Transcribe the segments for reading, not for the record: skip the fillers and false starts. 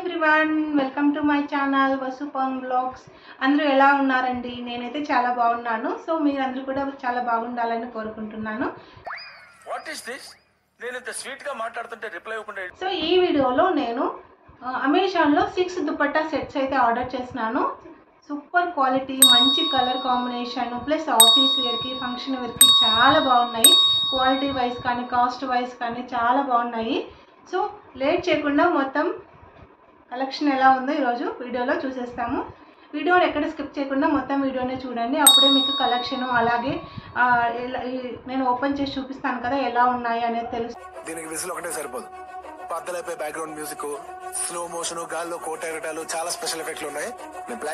Everyone, welcome to my channel వసుపంగ్ vlogs. అందరూ ఎలా ఉన్నారండి? నేనైతే చాలా బాగున్నాను. సో మీరందరూ కూడా చాలా బాగుండాలని కోరుకుంటున్నాను. What is this? నేను ఇంత స్వీట్ గా మాట్లాడుతుంటే రిప్లై ఇవ్వకుండా. సో ఈ వీడియోలో నేను అమెజాన్లో 6 దుపట్టా సెట్స్ అయితే ఆర్డర్ చేసినాను. సూపర్ క్వాలిటీ, మంచి కలర్ కాంబినేషన్, ప్లస్ ఆఫీస్ వేర్కి, ఫంక్షన్ వేర్కి చాలా బాగున్నాయి. క్వాలిటీ వైజ్ కానీ కాస్ట్ వైజ్ కానీ చాలా బాగున్నాయి. సో లేట్ చేయకుండా మొత్తం కలెక్షన్ ఎలా ఉందో ఈరోజు వీడియోలో చూసేస్తాము. వీడియోని ఎక్కడ స్కిప్ చేయకుండా మొత్తం వీడియోనే చూడండి. అప్పుడే మీకు కలెక్షన్ అలాగే నేను ఓపెన్ చేసి చూపిస్తాను కదా ఎలా ఉన్నాయి అనేది తెలుసు. దీనికి విజిల్ ఒకటే సరిపోదు. పద్దలైపోయి బ్యాక్గ్రౌండ్ మ్యూజిక్, స్లో మోషన్, గాల్లో కోటెరటాలు, చాలా స్పెషల్ ఎఫెక్ట్లు ఉన్నాయి.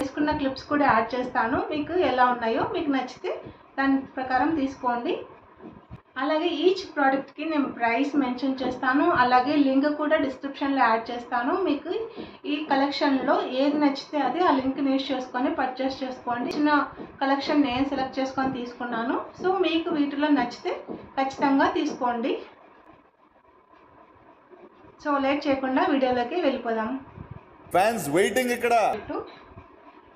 తీసుకున్న క్లిప్స్ కూడా యాడ్ చేస్తాను. మీకు ఎలా ఉన్నాయో మీకు నచ్చితే దాని ప్రకారం తీసుకోండి. అలాగే ఈచ్ ప్రోడక్ట్కి నేను ప్రైస్ మెన్షన్ చేస్తాను. అలాగే లింక్ కూడా డిస్క్రిప్షన్లో యాడ్ చేస్తాను. మీకు ఈ కలెక్షన్లో ఏది నచ్చితే అది ఆ లింక్ని యూజ్ చేసుకొని పర్చేస్ చేసుకోండి. చిన్న కలెక్షన్ నేను సెలెక్ట్ చేసుకొని తీసుకున్నాను. సో మీకు వీటిలో నచ్చితే ఖచ్చితంగా తీసుకోండి. సో లేట్ చేయకుండా వీడియోలోకి వెళ్ళిపోదాం. Fans waiting. ఇక్కడ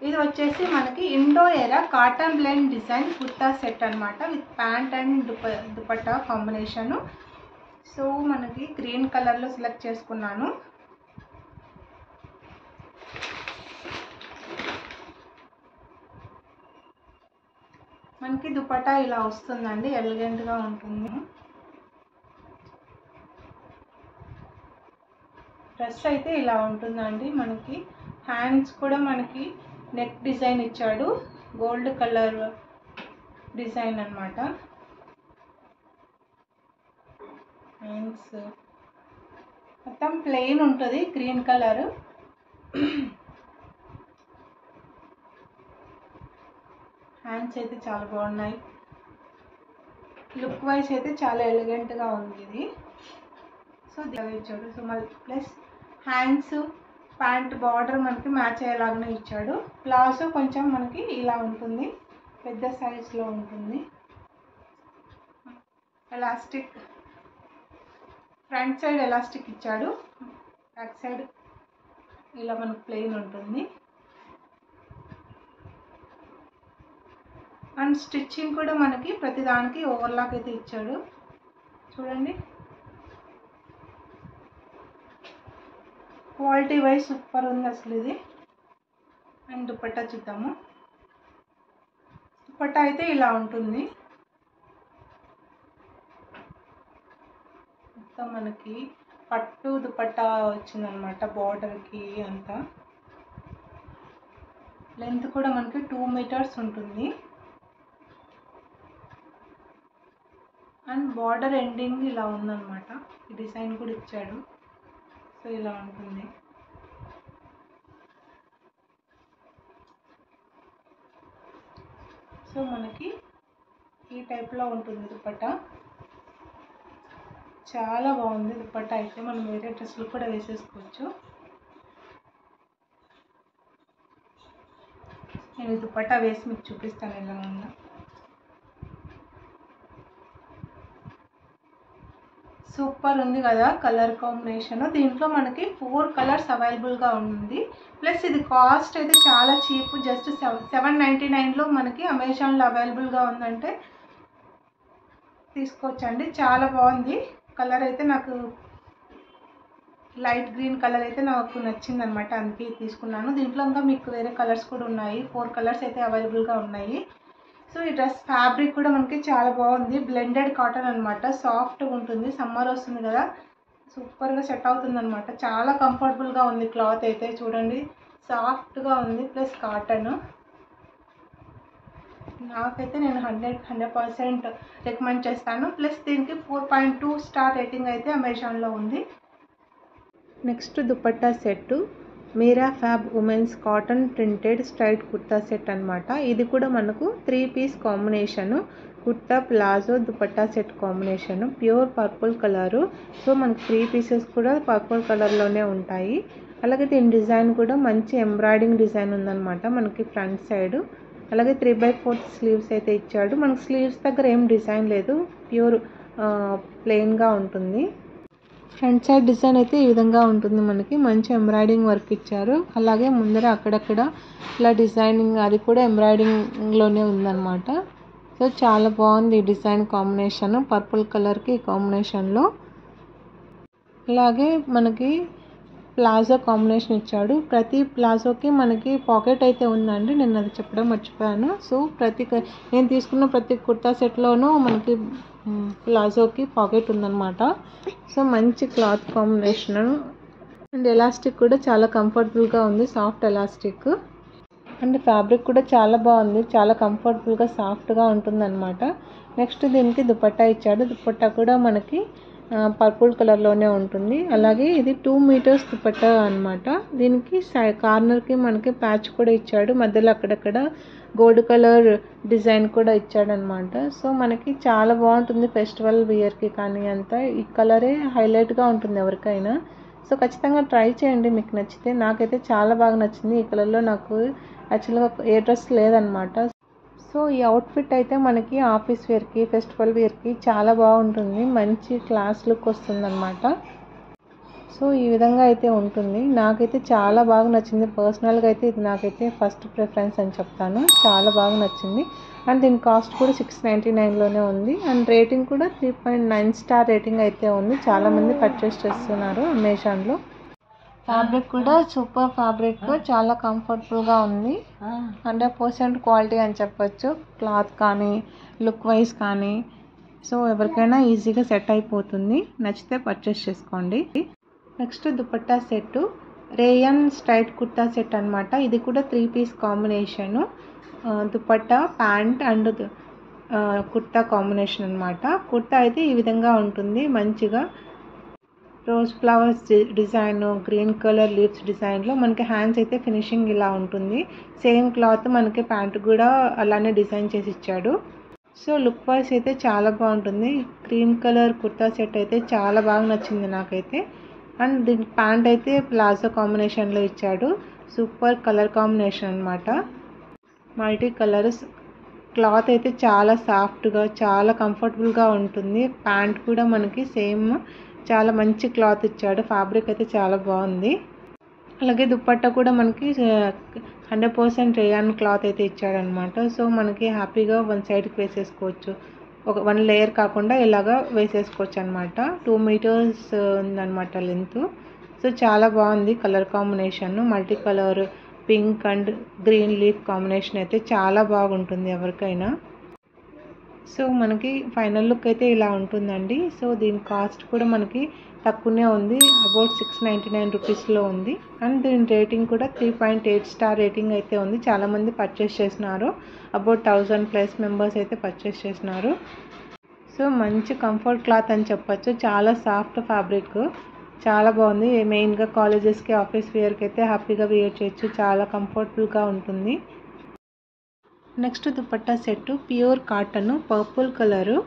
ఇది వచ్చేసి మనకి Indo Era cotton blend design kurta set అనమాట, with pant and dupatta combination. So మనకి గ్రీన్ కలర్లో సెలెక్ట్ చేసుకున్నాను. మనకి దుపట్టా ఇలా వస్తుందండి, ఎలిగెంట్గా ఉంటుంది. డ్రెస్ అయితే ఇలా ఉంటుందండి. మనకి హ్యాండ్స్ కూడా మనకి నెక్ డిజైన్ ఇచ్చాడు, గోల్డ్ కలర్ డిజైన్ అన్నమాట. హ్యాండ్స్ మొత్తం ప్లెయిన్ ఉంటుంది, గ్రీన్ కలర్. హ్యాండ్స్ అయితే చాలా బాగున్నాయి. లుక్ వైజ్ అయితే చాలా ఎలిగెంట్గా ఉంది ఇది. సో ఇచ్చాడు. సో మళ్ళీ ప్లస్ హ్యాండ్స్, ప్యాంట్ బార్డర్ మనకి మ్యాచ్ అయ్యేలాగానే ఇచ్చాడు. ప్లాజో కొంచెం మనకి ఇలా ఉంటుంది, పెద్ద సైజ్లో ఉంటుంది. ఎలాస్టిక్, ఫ్రంట్ సైడ్ ఎలాస్టిక్ ఇచ్చాడు, బ్యాక్ సైడ్ ఇలా మనకు ప్లెయిన్ ఉంటుంది. అండ్ స్టిచ్చింగ్ కూడా మనకి ప్రతిదానికి ఓవర్లాక్ అయితే ఇచ్చాడు. చూడండి, క్వాలిటీ వైజ్ సూపర్ ఉంది అసలు ఇది. అండ్ దుపట్టా చూద్దాము. దుపట్టా అయితే ఇలా ఉంటుంది. మొత్తం మనకి పట్టు దుపట్టా వచ్చిందనమాట, బార్డర్కి అంతా. లెంత్ కూడా మనకి 2 మీటర్స్ ఉంటుంది. అండ్ బార్డర్ ఎండింగ్ ఇలా ఉందన్నమాట. ఈ డిజైన్ కూడా ఇచ్చాడు. సో ఇలా ఉంటుంది. సో మనకి ఈ టైప్లో ఉంటుంది దుపట్టా. చాలా బాగుంది దుపట్టా అయితే. మనం వేరే డ్రెస్సులు కూడా వేసేసుకోవచ్చు. నేను ఈ దుపట్టా వేసి మీకు చూపిస్తాను ఎలా ఉందో. సూపర్ ఉంది కదా కలర్ కాంబినేషన్. దీంట్లో మనకి 4 కలర్స్ అవైలబుల్గా ఉంది. ప్లస్ ఇది కాస్ట్ అయితే చాలా చీప్, జస్ట్ 799లో మనకి అమెజాన్లో అవైలబుల్గా ఉందంటే తీసుకోవచ్చండి. చాలా బాగుంది కలర్ అయితే. నాకు లైట్ గ్రీన్ కలర్ అయితే నాకు నచ్చింది అనమాట, అందుకే తీసుకున్నాను. దీంట్లో ఇంకా మీకు వేరే కలర్స్ కూడా ఉన్నాయి. 4 కలర్స్ అయితే అవైలబుల్గా ఉన్నాయి. సో ఈ డ్రెస్ ఫ్యాబ్రిక్ కూడా మనకి చాలా బాగుంది. బ్లెండెడ్ కాటన్ అనమాట, సాఫ్ట్గా ఉంటుంది. సమ్మర్ వస్తుంది కదా, సూపర్గా సెట్ అవుతుంది అనమాట. చాలా కంఫర్టబుల్గా ఉంది క్లాత్ అయితే. చూడండి, సాఫ్ట్గా ఉంది, ప్లస్ కాటన్. నాకైతే నేను 100% రికమెండ్ చేస్తాను. ప్లస్ దీనికి 4.2 స్టార్ రేటింగ్ అయితే అమెజాన్లో ఉంది. Next dupatta set Meera Fab women's cotton printed straight kurta set అనమాట. ఇది కూడా మనకు 3 piece combination, kurta palazzo dupatta set combination, pure purple colour. So మనకు 3 పీసెస్ కూడా పర్పుల్ కలర్లోనే ఉంటాయి. అలాగే దీని డిజైన్ కూడా మంచి ఎంబ్రాయిడింగ్ డిజైన్ ఉందన్నమాట మనకి ఫ్రంట్ సైడ్. అలాగే 3/4 స్లీవ్స్ అయితే ఇచ్చాడు. మనకు స్లీవ్స్ దగ్గర ఏం డిజైన్ లేదు, ప్యూర్ ప్లెయిన్గా ఉంటుంది. ఫ్రంట్ సైడ్ డిజైన్ అయితే ఈ విధంగా ఉంటుంది. మనకి మంచి ఎంబ్రాయిడింగ్ వర్క్ ఇచ్చారు. అలాగే ముందర అక్కడక్కడ ఇలా డిజైనింగ్ అది కూడా ఎంబ్రాయిడింగ్లోనే ఉందన్నమాట. సో చాలా బాగుంది ఈ డిజైన్ కాంబినేషన్, పర్పుల్ కలర్కి కాంబినేషన్లో. అలాగే మనకి ప్లాజో కాంబినేషన్ ఇచ్చాడు. ప్రతి ప్లాజోకి మనకి పాకెట్ అయితే ఉందండి, నేను అది చెప్పడం మర్చిపోయాను. సో నేను తీసుకున్న ప్రతి కుర్తా సెట్లోనూ మనకి ప్లాజోకి పాకెట్ ఉందన్నమాట. సో మంచి క్లాత్ కాంబినేషన్ అండ్ ఎలాస్టిక్ కూడా చాలా కంఫర్టబుల్గా ఉంది, సాఫ్ట్ ఎలాస్టిక్. అండ్ ఫ్యాబ్రిక్ కూడా చాలా బాగుంది, చాలా కంఫర్టబుల్గా సాఫ్ట్గా ఉంటుందన్నమాట. నెక్స్ట్ దీనికి దుపట్టా ఇచ్చాడు. దుపట్టా కూడా మనకి పర్పుల్ కలర్లోనే ఉంటుంది. అలాగే ఇది 2 మీటర్స్ దుపట్టా అనమాట. దీనికి కార్నర్కి మనకి ప్యాచ్ కూడా ఇచ్చాడు, మధ్యలో అక్కడక్కడ గోల్డ్ కలర్ డిజైన్ కూడా ఇచ్చాడనమాట. సో మనకి చాలా బాగుంటుంది ఫెస్టివల్ వియర్కి కానీ అంతా ఈ కలరే హైలైట్గా ఉంటుంది ఎవరికైనా. సో ఖచ్చితంగా ట్రై చేయండి మీకు నచ్చితే. నాకైతే చాలా బాగా నచ్చింది. ఈ కలర్లో నాకు యాక్చువల్గా ఏ డ్రెస్ లేదనమాట. సో ఈ అవుట్ఫిట్ అయితే మనకి ఆఫీస్ వేర్కి, ఫెస్టివల్ వేర్కి చాలా బాగుంటుంది, మంచి క్లాస్ లుక్ వస్తుందన్నమాట. సో ఈ విధంగా అయితే ఉంటుంది. నాకైతే చాలా బాగా నచ్చింది. పర్సనల్గా అయితే ఇది నాకైతే ఫస్ట్ ప్రిఫరెన్స్ అని చెప్తాను. చాలా బాగా నచ్చింది. అండ్ దీని కాస్ట్ కూడా 699లోనే ఉంది. అండ్ రేటింగ్ కూడా 3.9 స్టార్ రేటింగ్ అయితే ఉంది. చాలామంది పర్చేస్ చేస్తున్నారు అమెజాన్లో. ఫ్యాబ్రిక్ కూడా సూపర్ ఫ్యాబ్రిక్, చాలా కంఫర్టబుల్గా ఉంది. 100% క్వాలిటీ అని చెప్పొచ్చు. క్లాత్ కానీ లుక్ వైజ్ కానీ సో ఎవరికైనా ఈజీగా సెట్ అయిపోతుంది. నచ్చితే పర్చేస్ చేసుకోండి. Next dupatta set, rayon straight kurta set అనమాట. ఇది కూడా 3 piece combination. Dupatta, pant and kurta combination అనమాట. కుర్తా అయితే ఈ విధంగా ఉంటుంది, మంచిగా rose flowers design, green colour leaves డిజైన్లో మనకి హ్యాండ్స్ అయితే ఫినిషింగ్ ఇలా ఉంటుంది. సేమ్ క్లాత్ మనకి ప్యాంట్ కూడా అలానే డిజైన్ చేసి ఇచ్చాడు. సో లుక్ వైజ్ అయితే చాలా బాగుంటుంది. క్రీమ్ కలర్ కుర్తా సెట్ అయితే చాలా బాగా నచ్చింది నాకైతే. అండ్ దీని ప్యాంట్ అయితే ప్లాజో కాంబినేషన్లో ఇచ్చాడు. సూపర్ కలర్ కాంబినేషన్ అనమాట, మల్టీ కలర్స్. క్లాత్ అయితే చాలా సాఫ్ట్గా, చాలా కంఫర్టబుల్గా ఉంటుంది. ప్యాంట్ కూడా మనకి సేమ్ చాలా మంచి క్లాత్ ఇచ్చాడు. ఫ్యాబ్రిక్ అయితే చాలా బాగుంది. అలాగే దుపట్టా కూడా మనకి 100% రేయాన్ క్లాత్ అయితే ఇచ్చాడనమాట. సో మనకి హ్యాపీగా వన్ సైడ్కి వేసేసుకోవచ్చు, ఒక 1 లేయర్ కాకుండా ఇలాగా వేసేసుకోవచ్చు అనమాట. 2 మీటర్స్ ఉందన్నమాట లెంత్. సో చాలా బాగుంది colour combination. Multi colour pink and green leaf combination అయితే చాలా బాగుంటుంది ఎవరికైనా. సో మనకి ఫైనల్ లుక్ అయితే ఇలా ఉంటుందండి. సో దీని కాస్ట్ కూడా మనకి తక్కువనే ఉంది, అబౌట్ 699 రూపీస్లో ఉంది. అండ్ దీని రేటింగ్ కూడా 3.8 స్టార్ రేటింగ్ అయితే ఉంది. చాలామంది పర్చేస్ చేసినారు, అబౌట్ 1000+ మెంబర్స్ అయితే పర్చేస్ చేసినారు. సో మంచి కంఫర్ట్ క్లాత్ అని చెప్పచ్చు, చాలా సాఫ్ట్ ఫ్యాబ్రిక్, చాలా బాగుంది. మెయిన్గా కాలేజెస్కి, ఆఫీస్ వేర్కి అయితే హ్యాపీగా వేర్ చేయొచ్చు, చాలా కంఫర్టబుల్గా ఉంటుంది. Next dupatta set pure cotton, purple colour,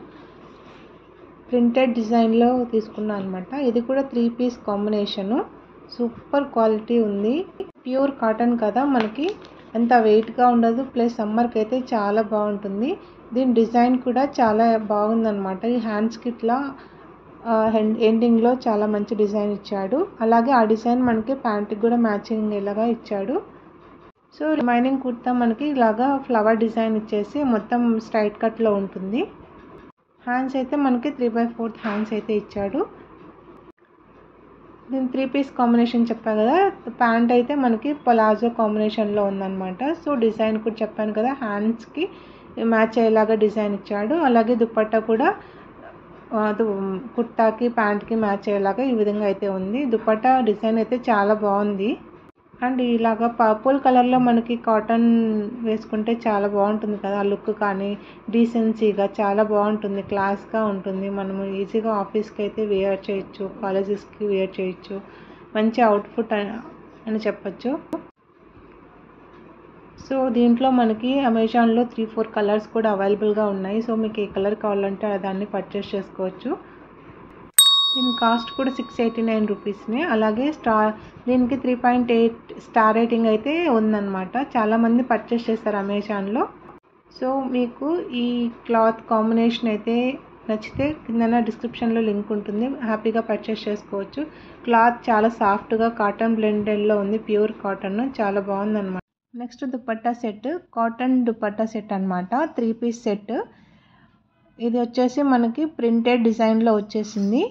printed డిజైన్లో తీసుకున్నాను అనమాట. ఇది కూడా 3 పీస్ కాంబినేషను, సూపర్ క్వాలిటీ ఉంది. ప్యూర్ కాటన్ కదా, మనకి అంత వెయిట్గా ఉండదు, ప్లస్ సమ్మర్కి అయితే చాలా బాగుంటుంది. దీని డిజైన్ కూడా చాలా బాగుందన్నమాట. ఈ హ్యాండ్స్కి ఇట్లా ఎండింగ్లో చాలా మంచి డిజైన్ ఇచ్చాడు. అలాగే ఆ డిజైన్ మనకి ప్యాంట్కి కూడా మ్యాచింగ్ ఇలాగా ఇచ్చాడు. సో రిమైనింగ్ కుర్తా మనకి ఇలాగా ఫ్లవర్ డిజైన్ ఇచ్చేసి మొత్తం స్ట్రైట్ కట్లో ఉంటుంది. హ్యాండ్స్ అయితే మనకి 3/4 హ్యాండ్స్ అయితే ఇచ్చాడు. దీని 3 పీస్ కాంబినేషన్ చెప్పా కదా. ప్యాంట్ అయితే మనకి పలాజో కాంబినేషన్లో ఉందన్నమాట. సో డిజైన్ కూడా చెప్పాను కదా, హ్యాండ్స్కి మ్యాచ్ అయ్యేలాగా డిజైన్ ఇచ్చాడు. అలాగే దుపట్టా కూడా కుర్తాకి ప్యాంట్కి మ్యాచ్ అయ్యేలాగా ఈ విధంగా అయితే ఉంది. దుపట్టా డిజైన్ అయితే చాలా బాగుంది. అండ్ ఇలాగా పర్పుల్ కలర్లో మనకి కాటన్ వేసుకుంటే చాలా బాగుంటుంది కదా, ఆ లుక్ కానీ డీసెన్సీగా చాలా బాగుంటుంది, క్లాస్గా ఉంటుంది. మనము ఈజీగా ఆఫీస్కి అయితే వేర్ చేయొచ్చు, కాలేజెస్కి వేర్ చేయొచ్చు, మంచి అవుట్ఫిట్ అని చెప్పచ్చు. సో దీంట్లో మనకి అమెజాన్లో 3-4 కలర్స్ కూడా అవైలబుల్గా ఉన్నాయి. సో మీకు ఏ కలర్ కావాలంటే దాన్ని పర్చేస్ చేసుకోవచ్చు. దీని కాస్ట్ కూడా 689 రూపీస్నే. అలాగే దీనికి 3.8 స్టార్ రేటింగ్ అయితే ఉందన్నమాట. చాలామంది పర్చేస్ చేస్తారు అమెజాన్లో. సో మీకు ఈ క్లాత్ కాంబినేషన్ అయితే నచ్చితే కింద డిస్క్రిప్షన్లో లింక్ ఉంటుంది, హ్యాపీగా పర్చేస్ చేసుకోవచ్చు. క్లాత్ చాలా సాఫ్ట్గా కాటన్ బ్లెండెడ్లో ఉంది, ప్యూర్ కాటన్, చాలా బాగుందన్నమాట. Next dupatta set, cotton dupatta set అనమాట, 3 పీస్ సెట్. ఇది వచ్చేసి మనకి ప్రింటెడ్ డిజైన్లో వచ్చేసింది.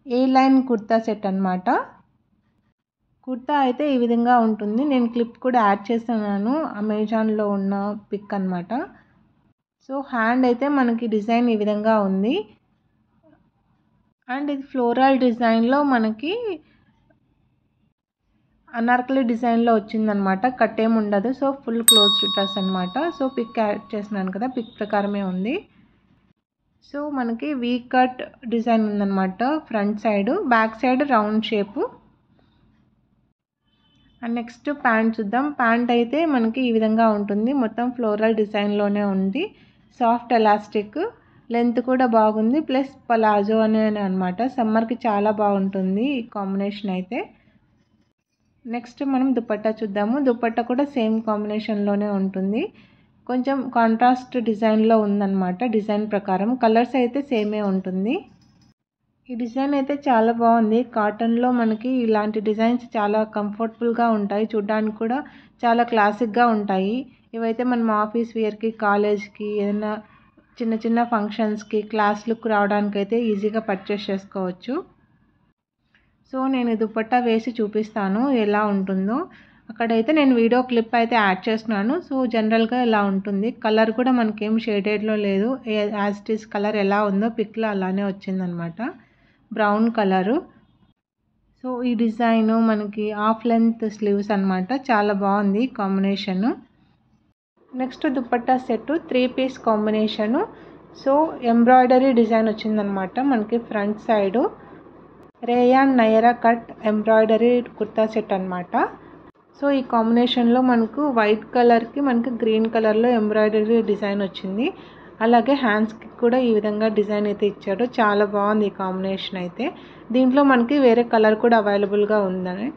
ఏ లైన్ కుర్తా సెట్ అనమాట. కుర్తా అయితే ఈ విధంగా ఉంటుంది. నేను క్లిప్ కూడా యాడ్ చేస్తున్నాను, అమెజాన్లో ఉన్న పిక్ అనమాట. సో హ్యాండ్ అయితే మనకి డిజైన్ ఈ విధంగా ఉంది. అండ్ ఇది ఫ్లోరల్ డిజైన్లో మనకి అనార్కలి డిజైన్లో వచ్చిందనమాట. కట్ ఏమి ఉండదు. సో ఫుల్ క్లోజ్డ్ డ్రెస్ అనమాట. సో పిక్ యాడ్ చేస్తున్నాను కదా, పిక్ ప్రకారమే ఉంది. సో మనకి వీ కట్ డిజైన్ ఉందన్నమాట front side, back side round shape. And next pant చూద్దాం. ప్యాంట్ అయితే మనకి ఈ విధంగా ఉంటుంది, మొత్తం ఫ్లోరల్ డిజైన్లోనే ఉంది. సాఫ్ట్ ఎలాస్టిక్, లెంత్ కూడా బాగుంది, ప్లస్ పలాజో అనే అనమాట. సమ్మర్కి చాలా బాగుంటుంది ఈ కాంబినేషన్ అయితే. నెక్స్ట్ మనం దుపట్టా చూద్దాము. దుపట్టా కూడా సేమ్ కాంబినేషన్లోనే ఉంటుంది, కొంచెం కాంట్రాస్ట్ డిజైన్లో ఉందన్నమాట. డిజైన్ ప్రకారం కలర్స్ అయితే సేమే ఉంటుంది. ఈ డిజైన్ అయితే చాలా బాగుంది. కాటన్లో మనకి ఇలాంటి డిజైన్స్ చాలా కంఫర్టబుల్గా ఉంటాయి, చూడడానికి కూడా చాలా క్లాసిక్గా ఉంటాయి. ఇవైతే మనం ఆఫీస్ వేర్కి, కాలేజ్కి, ఏదైనా చిన్న చిన్న ఫంక్షన్స్కి, క్లాస్ లుక్ రావడానికి అయితే ఈజీగా పర్చేస్ చేసుకోవచ్చు. సో నేను దుపట్టా వేసి చూపిస్తాను ఎలా ఉంటుందో. అక్కడైతే నేను వీడియో క్లిప్ అయితే యాడ్ చేస్తున్నాను. సో జనరల్గా ఇలా ఉంటుంది. కలర్ కూడా మనకేం షేడెడ్లో లేదు, యాజ్ ఇట్ ఈస్ కలర్ ఎలా ఉందో పిక్లో అలానే వచ్చిందనమాట, బ్రౌన్ కలరు. సో ఈ డిజైన్ మనకి హాఫ్ లెంత్ స్లీవ్స్ అనమాట, చాలా బాగుంది combination. Next dupatta set 3 piece combination. So embroidery design వచ్చిందనమాట మనకి front side. Rayon Naira cut embroidery kurta set అనమాట. సో ఈ కాంబినేషన్లో మనకు వైట్ కలర్కి మనకి గ్రీన్ కలర్లో ఎంబ్రాయిడరీ డిజైన్ వచ్చింది. అలాగే హ్యాండ్స్కి కూడా ఈ విధంగా డిజైన్ అయితే ఇచ్చాడు, చాలా బాగుంది ఈ కాంబినేషన్ అయితే. దీంట్లో మనకి వేరే కలర్ కూడా అవైలబుల్గా ఉందని.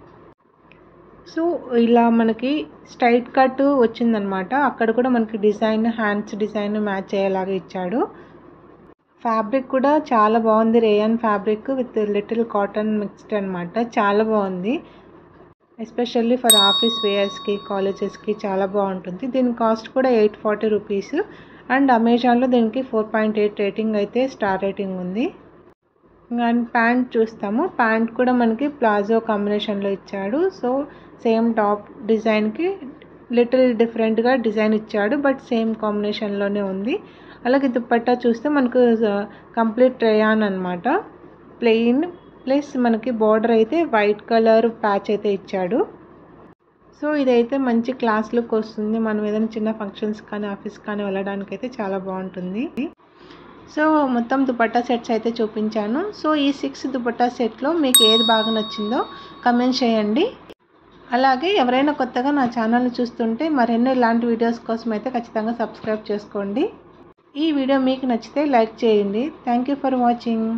సో ఇలా మనకి స్ట్రైట్ కట్ వచ్చిందనమాట. అక్కడ కూడా మనకి డిజైన్, హ్యాండ్స్ డిజైన్ మ్యాచ్ అయ్యేలాగా ఇచ్చాడు. ఫ్యాబ్రిక్ కూడా చాలా బాగుంది, rayon fabric with little cotton mixed అనమాట, చాలా బాగుంది. ఎస్పెషల్లీ ఫర్ ఆఫీస్ వేర్స్కి, కాలేజెస్కి చాలా బాగుంటుంది. దీని కాస్ట్ కూడా 840 రూపీస్. అండ్ అమెజాన్లో దీనికి 4.8 రేటింగ్ అయితే స్టార్ రేటింగ్ ఉంది. అండ్ ప్యాంట్ చూస్తాము. ప్యాంట్ కూడా మనకి ప్లాజో కాంబినేషన్లో ఇచ్చాడు. సో సేమ్ టాప్ డిజైన్కి లిటిల్ డిఫరెంట్గా డిజైన్ ఇచ్చాడు, బట్ సేమ్ కాంబినేషన్లోనే ఉంది. అలాగే దుపట్టా చూస్తే మనకు కంప్లీట్ రేయాన్ అనమాట, ప్లెయిన్, ప్లస్ మనకి బార్డర్ అయితే వైట్ కలర్ ప్యాచ్ అయితే ఇచ్చాడు. సో ఇదైతే మంచి క్లాస్ లుక్ వస్తుంది, మనం ఏదైనా చిన్న ఫంక్షన్స్ కానీ ఆఫీస్ కానీ వెళ్ళడానికి అయితే చాలా బాగుంటుంది. సో మొత్తం దుపట్టా సెట్స్ అయితే చూపించాను. సో ఈ 6 దుపట్టా సెట్లో మీకు ఏది బాగా నచ్చిందో కమెంట్ చేయండి. అలాగే ఎవరైనా కొత్తగా నా ఛానల్ని చూస్తుంటే మరెన్నో ఇలాంటి వీడియోస్ కోసం అయితే ఖచ్చితంగా సబ్స్క్రైబ్ చేసుకోండి. ఈ వీడియో మీకు నచ్చితే లైక్ చేయండి. Thank you for watching.